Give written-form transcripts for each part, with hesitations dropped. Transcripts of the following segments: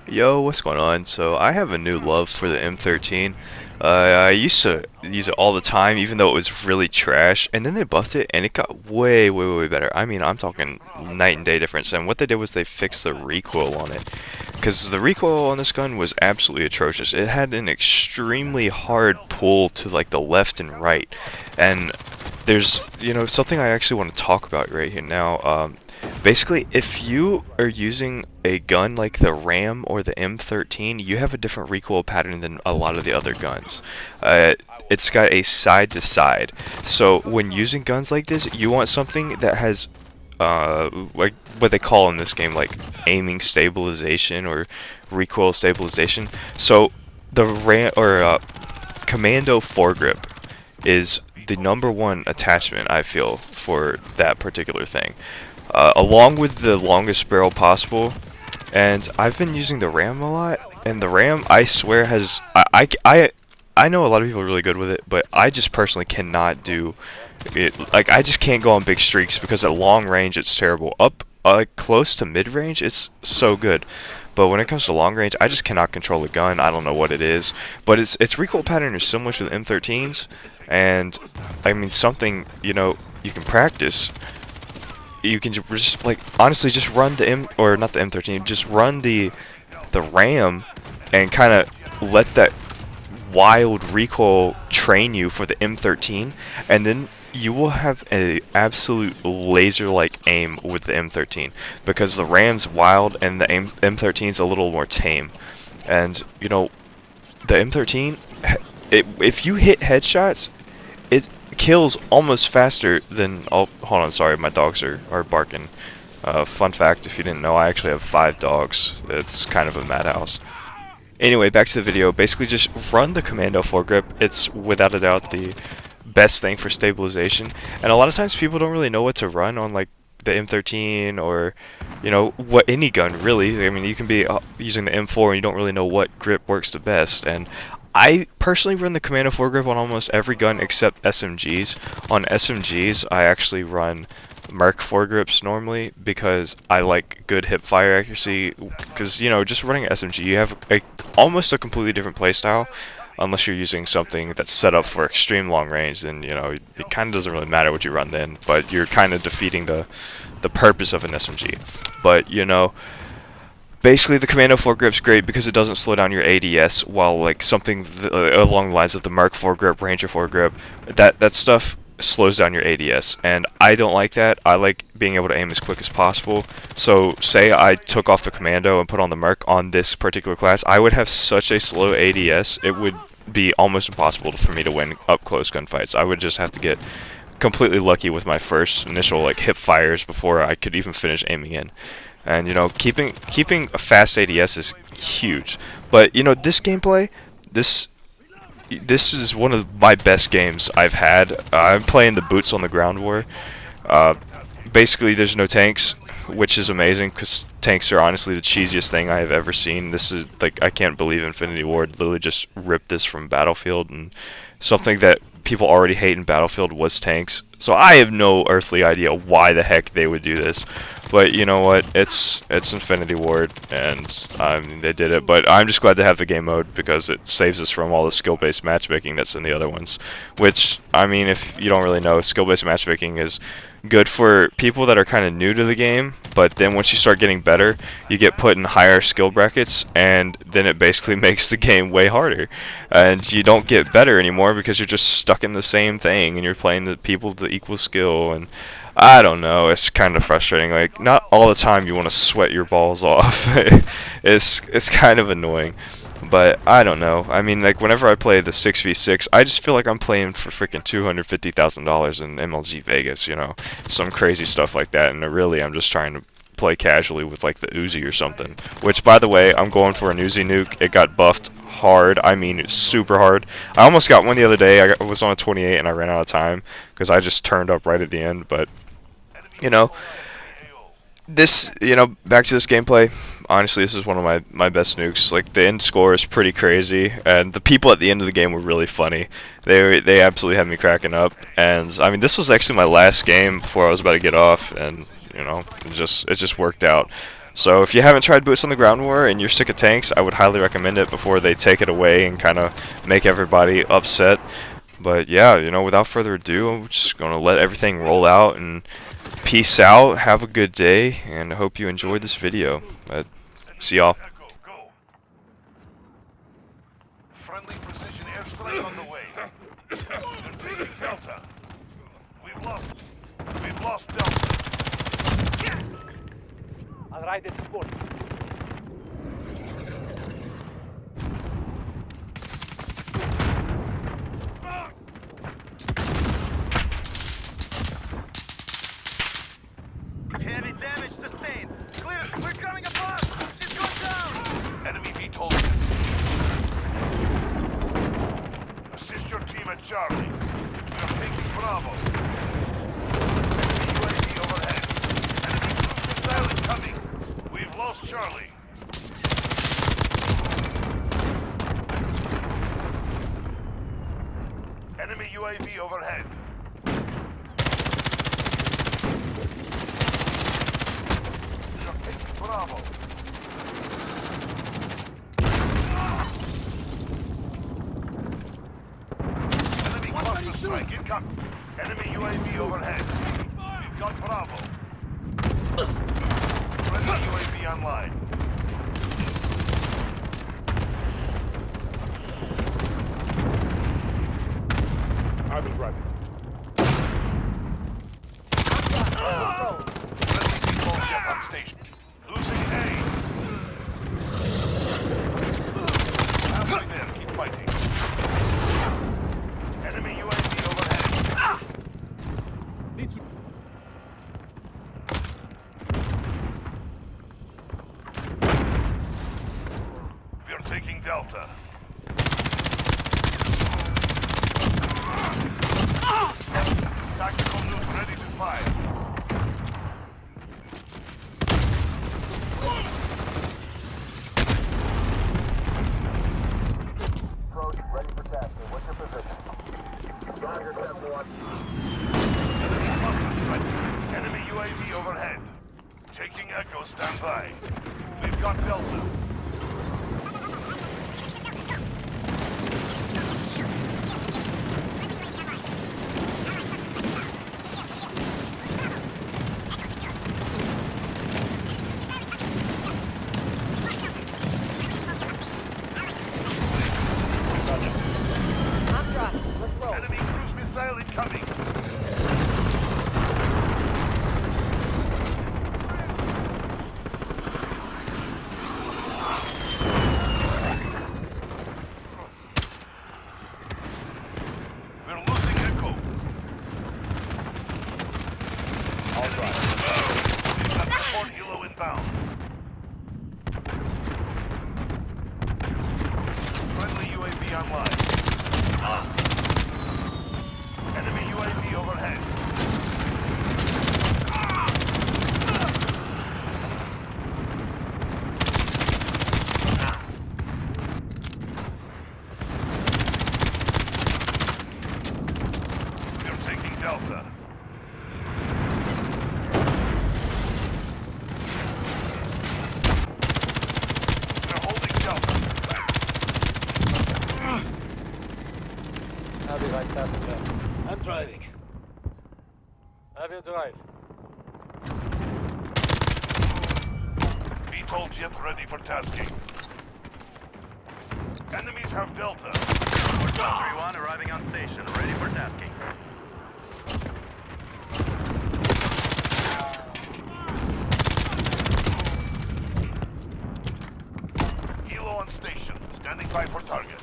Yo, what's going on? So I have a new love for the M13. I used to use it all the time, even though it was really trash. And then they buffed it, and it got way, way, way better. I mean, I'm talking night and day difference. And what they did was they fixed the recoil on it, because the recoil on this gun was absolutely atrocious. It had an extremely hard pull to like the left and right. And there's, something I actually want to talk about right here now. Basically, if you are using a gun like the Ram or the M13, you have a different recoil pattern than a lot of the other guns. Uh, it's got a side to side. So when using guns like this, you want something that has like what they call in this game, like aiming stabilization or recoil stabilization. So the Ram or Commando foregrip is the #1 attachment, I feel, for that particular thing, along with the longest barrel possible. And I've been using the Ram a lot, and the Ram, I swear, has I know a lot of people are really good with it, but I just personally cannot do it. Like, I just can't go on big streaks because at long range it's terrible. Up close to mid range, it's so good. But when it comes to long range, I just cannot control the gun. I don't know what it is, but its recoil pattern is similar to the M13's, and I mean, something you can practice. You can just, like, honestly just run the or not the M13, just run the Ram and kind of let that wild recoil train you for the M13, and then you will have a absolute laser-like aim with the M13, because the Ram's wild and the M13's a little more tame. And the M13, if you hit headshots, it kills almost faster than. Oh, hold on, sorry, my dogs are barking. Fun fact, if you didn't know, I actually have 5 dogs. It's kind of a madhouse. Anyway, back to the video. Basically, just run the Commando foregrip. It's without a doubt the best thing for stabilization. And a lot of times people don't really know what to run on, like the M13 or what, any gun really. I mean, you can be using the M4 and you don't really know what grip works the best. And I personally run the Commando foregrip on almost every gun except SMGs. On SMGs, I actually run Merc foregrips normally because I like good hip fire accuracy. Because just running an SMG, you have almost a completely different playstyle. Unless you're using something that's set up for extreme long range, then it kind of doesn't really matter what you run then. But you're kind of defeating the purpose of an SMG. But basically, the Commando foregrip's great because it doesn't slow down your ADS, while like something along the lines of the Merc foregrip, Ranger foregrip, that stuff slows down your ADS, and I don't like that. I like being able to aim as quick as possible. So say I took off the Commando and put on the Merc on this particular class, I would have such a slow ADS, it would be almost impossible for me to win up close gunfights. I would just have to get completely lucky with my first initial like hip fires before I could even finish aiming in. And keeping a fast ADS is huge. But this gameplay, this is one of my best games I've had. I'm playing the boots on the ground war. Uh, Basically, there's no tanks, which is amazing because tanks are honestly the cheesiest thing I have ever seen. This is like, I can't believe Infinity Ward literally just ripped this from Battlefield, and something that people already hate in Battlefield was tanks. So I have no earthly idea why the heck they would do this. But you know what? It's Infinity Ward, and I mean, they did it. But I'm just glad to have the game mode because it saves us from all the skill-based matchmaking that's in the other ones. Which, I mean, if you don't really know, skill-based matchmaking is good for people that are kind of new to the game, but then once you start getting better, you get put in higher skill brackets, and then it basically makes the game way harder. And you don't get better anymore because you're just stuck in the same thing, and you're playing the people with the equal skill, and I don't know, it's kind of frustrating. Like, not all the time you want to sweat your balls off. It's kind of annoying. But I don't know. I mean, like, whenever I play the 6v6, I just feel like I'm playing for freaking $250,000 in MLG Vegas, some crazy stuff like that. And really, I'm just trying to play casually with like the Uzi or something. Which, by the way, I'm going for an Uzi nuke. It got buffed hard. I mean, it's super hard. I almost got one the other day. I was on a 28 and I ran out of time because I just turned up right at the end. But you know, this, back to this gameplay. Honestly, this is one of my best nukes. Like, the end score is pretty crazy, and the people at the end of the game were really funny. They absolutely had me cracking up. And I mean, this was actually my last game before I was about to get off, and it just worked out. So if you haven't tried Boots on the Ground War and you're sick of tanks, I would highly recommend it before they take it away and kind of make everybody upset. But yeah, you know, without further ado, I'm just going to let everything roll out and peace out. Have a good day, and I hope you enjoyed this video. See y'all. Friendly precision airstrike on the way. They're taking Delta. We've lost Delta. I'll ride it support. Heavy damage sustained. Clear. We're coming above. She's going down. Enemy VTOL. Assist your team at Charlie. We are taking Bravo. Enemy UAV overhead. Enemy cruise missile incoming. We've lost Charlie. Enemy UAV overhead. We are taking Bravo. Enemy cluster strike incoming. Enemy UAV overhead. We've got Bravo. Friendly UAV online. I will run. Friendly people jet on station. Losing A. Halfway there, keep fighting. Enemy UAV overhead. We're taking Delta. Tactical nuke ready to fire. Approach, ready for tasking. What's your position? Roger, 10-1. Enemy cluster strike. Enemy UAV overhead. Taking Echo, stand by. We've got Delta. I'm dropping. Let's roll. Enemy cruise missile incoming. We're losing Echo. All right. We've got support helo inbound. Friendly UAV online. Enemy UAV overhead. We're taking Delta. We're holding Delta. I'll be right there. I'm driving. I will drive. VTOL jet ready for tasking. Enemies have Delta. 31 arriving on station, ready for tasking. Helo on station, standing by for targets.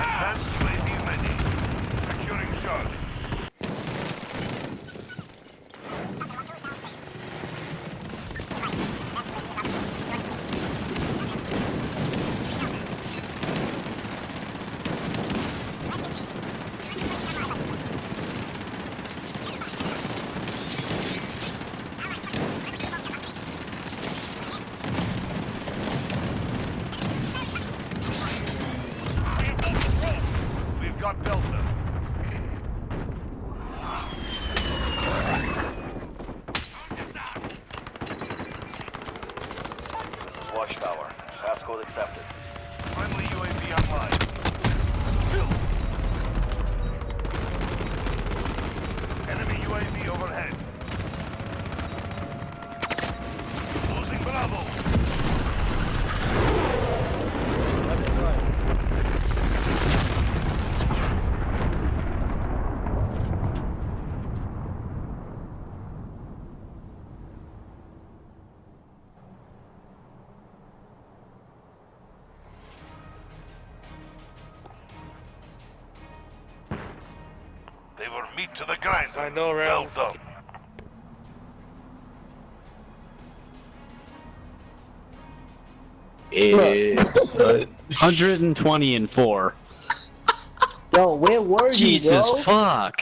Advanced UAV ready. Securing Charlie. UAV overhead. Losing Bravo. They were meat to the grinder. I know, right? Well done. It's 120 and 4. Yo, where were you, Jesus bro? fuck.